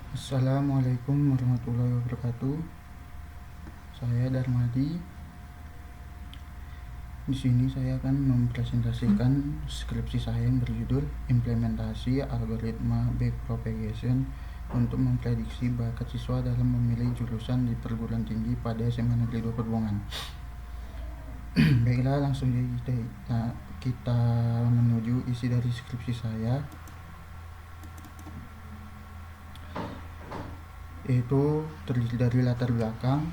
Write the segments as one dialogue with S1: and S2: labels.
S1: Assalamualaikum warahmatullahi wabarakatuh. Saya Darmadi. Di sini saya akan mempresentasikan skripsi saya yang berjudul Implementasi Algoritma Backpropagation untuk memprediksi bakat siswa dalam memilih jurusan di perguruan tinggi pada SMA Negeri 2 Perbongan. Baiklah, langsung saja kita menuju isi dari skripsi saya, yaitu terdiri dari latar belakang,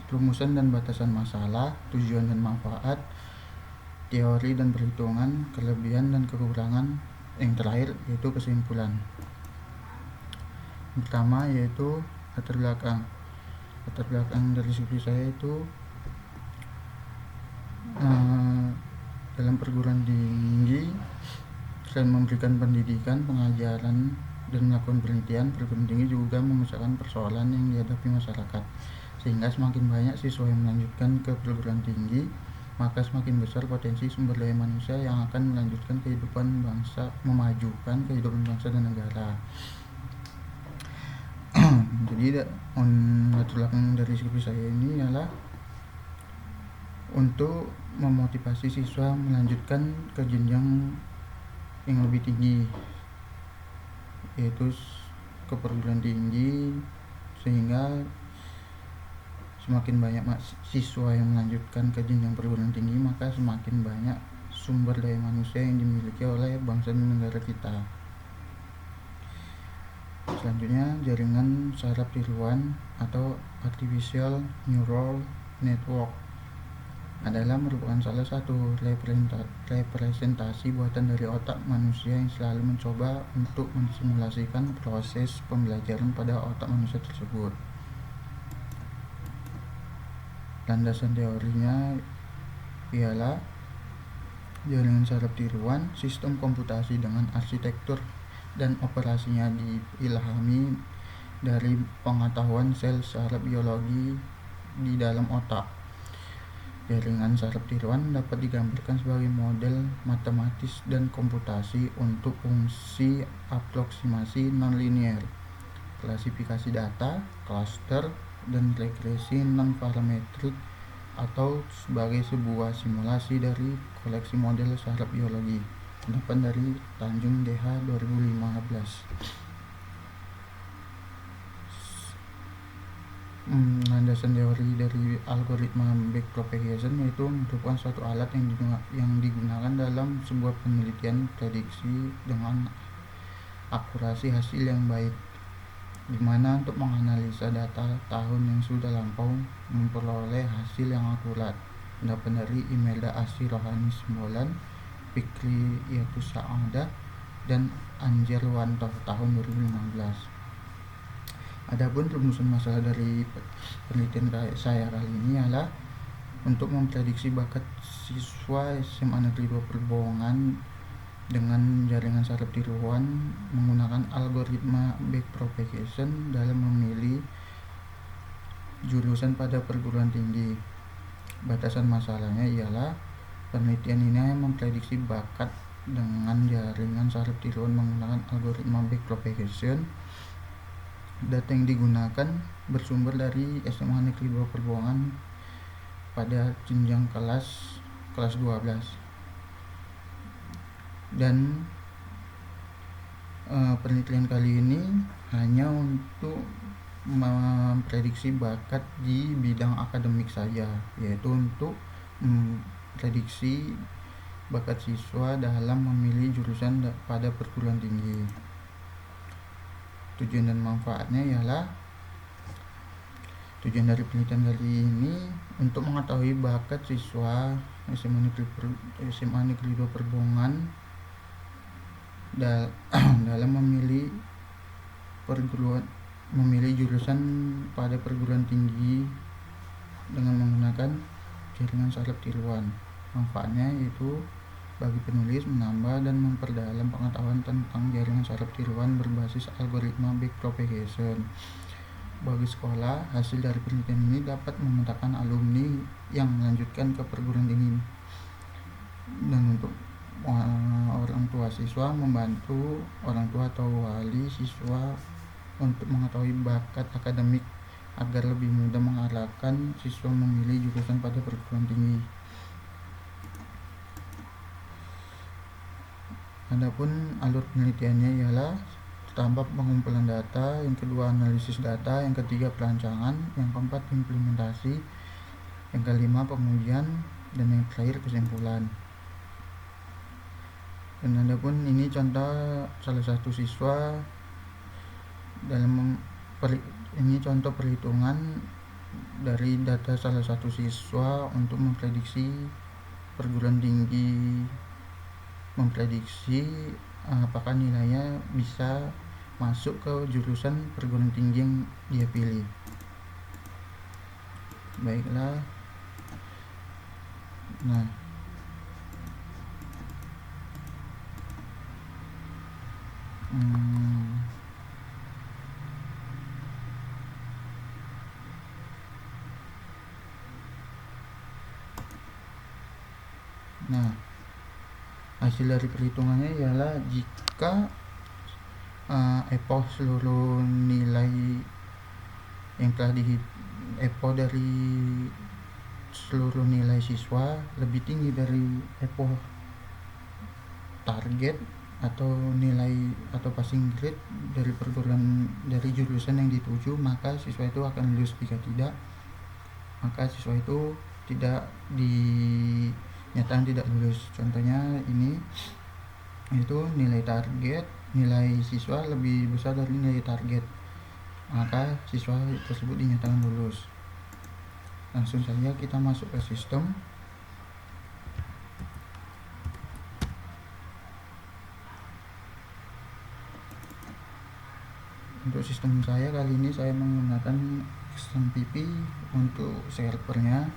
S1: rumusan dan batasan masalah, tujuan dan manfaat, teori dan perhitungan, kelebihan dan kekurangan, yang terakhir yaitu kesimpulan. Pertama yaitu latar belakang. Latar belakang dari skripsi saya itu dalam perguruan tinggi, selain memberikan pendidikan, pengajaran, dan melakukan penelitian, perguruan tinggi juga memecahkan persoalan yang dihadapi masyarakat. Sehingga semakin banyak siswa yang melanjutkan ke perguruan tinggi, maka semakin besar potensi sumber daya manusia yang akan melanjutkan kehidupan bangsa, memajukan kehidupan bangsa dan negara. Jadi latar belakang dari skripsi saya ini adalah untuk memotivasi siswa melanjutkan ke jenjang yang lebih tinggi, yaitu ke perguruan tinggi, sehingga semakin banyak siswa yang melanjutkan ke jenjang perguruan tinggi, maka semakin banyak sumber daya manusia yang dimiliki oleh bangsa dan negara kita. Selanjutnya, jaringan saraf tiruan atau artificial neural network adalah merupakan salah satu representasi buatan dari otak manusia yang selalu mencoba untuk mensimulasikan proses pembelajaran pada otak manusia tersebut. Landasan teorinya ialah jaringan saraf tiruan, sistem komputasi dengan arsitektur dan operasinya diilhami dari pengetahuan sel saraf biologi di dalam otak. Jaringan saraf tiruan dapat digambarkan sebagai model matematis dan komputasi untuk fungsi aproksimasi nonlinear, klasifikasi data, klaster, dan regresi non-parametrik, atau sebagai sebuah simulasi dari koleksi model saraf biologi. Pendapat dari Tanjung DH 2015. Landasan teori dari algoritma backpropagation yaitu merupakan suatu alat yang digunakan dalam sebuah penelitian prediksi dengan akurasi hasil yang baik, di mana untuk menganalisa data tahun yang sudah lampau memperoleh hasil yang akurat. Pendapat dari Imelda Asri Rohani Simbolan, Fikri Yatus Sa'adah, dan Anjar Wanto tahun 2015. Adapun rumusan masalah dari penelitian saya kali ini adalah untuk memprediksi bakat siswa SMA Negeri 2 Perbongan dengan jaringan saraf tiruan menggunakan algoritma backpropagation dalam memilih jurusan pada perguruan tinggi. Batasan masalahnya ialah penelitian ini memprediksi bakat dengan jaringan saraf tiruan menggunakan algoritma backpropagation. Data yang digunakan bersumber dari SMA Negeri 2 Perbongan pada jenjang kelas 12, dan penelitian kali ini hanya untuk memprediksi bakat di bidang akademik saja, yaitu untuk memprediksi bakat siswa dalam memilih jurusan pada perguruan tinggi. Tujuan dan manfaatnya ialah tujuan dari penelitian kali ini untuk mengetahui bakat siswa SMA Negeri 2 Perbongan dalam memilih jurusan pada perguruan tinggi dengan menggunakan jaringan saraf tiruan. Manfaatnya yaitu bagi penulis menambah dan memperdalam pengetahuan tentang jaringan saraf tiruan berbasis algoritma backpropagation. Bagi sekolah, hasil dari penelitian ini dapat memudahkan alumni yang melanjutkan ke perguruan tinggi, dan untuk orang tua siswa, membantu orang tua atau wali siswa untuk mengetahui bakat akademik agar lebih mudah mengarahkan siswa memilih jurusan pada perguruan tinggi. Adapun alur penelitiannya ialah pertama pengumpulan data, yang kedua analisis data, yang ketiga perancangan, yang keempat implementasi, yang kelima pengujian, dan yang terakhir kesimpulan. Dan adapun ini contoh salah satu siswa dalam ini contoh perhitungan dari data salah satu siswa untuk memprediksi perguruan tinggi, memprediksi apakah nilainya bisa masuk ke jurusan perguruan tinggi yang dia pilih. Baiklah, nah hasil dari perhitungannya ialah jika EPO seluruh nilai yang telah EPO dari seluruh nilai siswa lebih tinggi dari EPO target atau nilai atau passing grade dari perguruan dari jurusan yang dituju, maka siswa itu akan lulus. Jika tidak, maka siswa itu tidak dinyatakan tidak lulus. Contohnya ini itu nilai target, nilai siswa lebih besar dari nilai target, maka siswa tersebut dinyatakan lulus. Langsung saja kita masuk ke sistem. Untuk sistem saya kali ini saya menggunakan XMPP untuk servernya.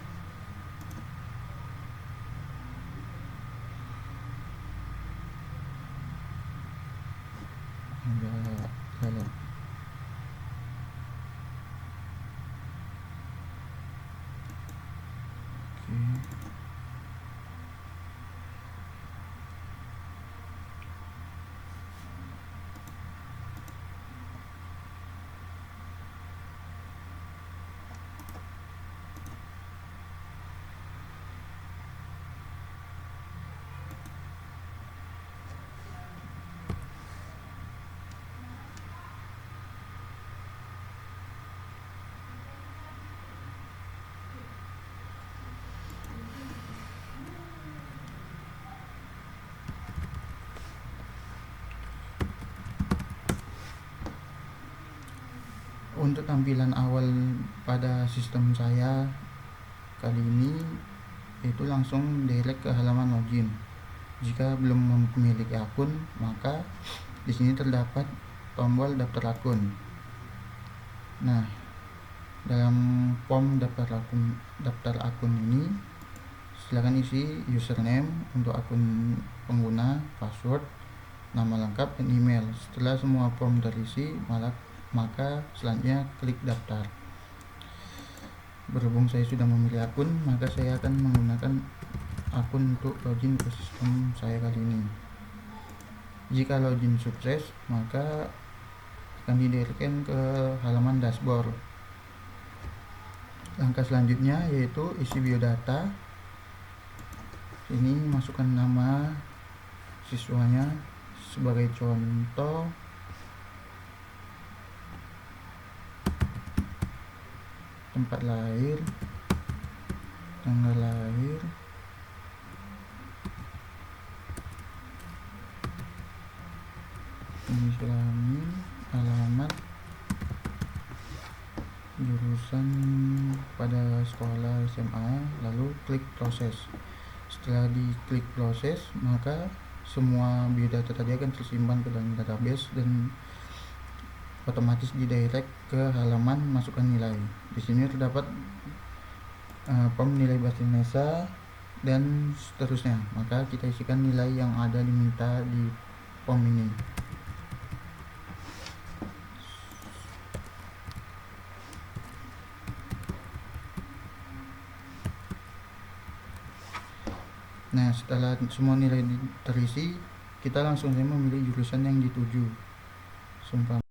S1: Untuk tampilan awal pada sistem saya kali ini itu langsung direct ke halaman login. Jika belum memiliki akun, maka di sini terdapat tombol daftar akun. Nah, dalam form daftar akun ini silakan isi username untuk akun pengguna, password, nama lengkap, dan email. Setelah semua form terisi, maka selanjutnya klik daftar. Berhubung saya sudah memilih akun, maka saya akan menggunakan akun untuk login ke sistem saya kali ini. Jika login sukses, maka akan didirect ke halaman dashboard. Langkah selanjutnya yaitu isi biodata. Ini masukkan nama siswanya sebagai contoh. Tempat lahir, tanggal lahir, jenis kelamin, alamat, jurusan pada sekolah SMA, lalu klik proses. Setelah diklik proses, maka semua biodata tadi akan tersimpan ke dalam database dan otomatis didirect ke halaman masukkan nilai. Di sini terdapat form nilai bahasa Indonesia dan seterusnya. Maka kita isikan nilai yang ada diminta di form ini. Nah, setelah semua nilai terisi, kita langsung saja memilih jurusan yang dituju.